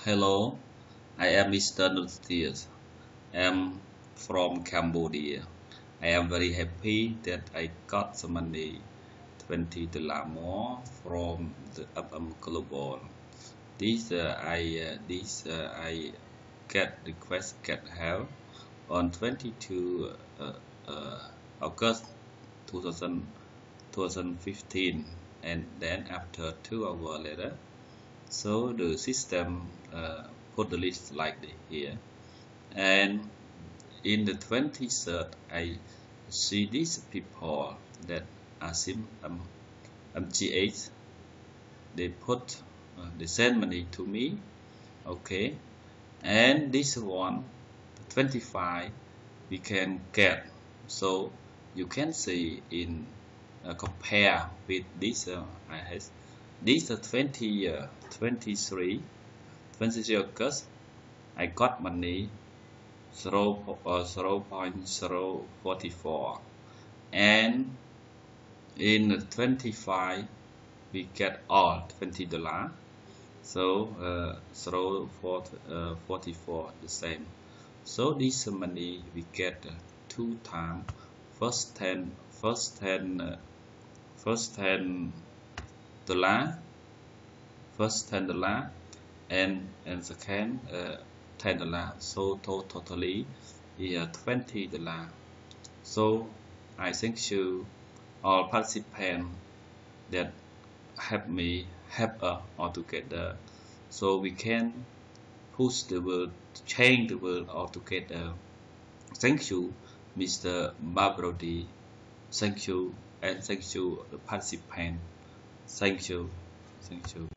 Hello, I am Mr. Nurtius. I am from Cambodia. I am very happy that I got some money, $20 more from the Global. This I get request get help on 22 August 2000, 2015, and then after 2 hours later. So the system put the list like here, and in the 23rd, I see these people that are MGH. They put they send money to me, okay, and this one, 25, we can get. So you can see in compare with this I has this 23 August I got money 0.044, and in 25 we get all $20, so 0.44 the same. So this money we get 2 times. First 10 $10, first $10, and second $10. So totally is $20. So I thank you all participants that help us all together, so we can push the world, change the world all together. Thank you, Mr. Mabrodi. Thank you, and thank you the participant. Thank you. Thank you.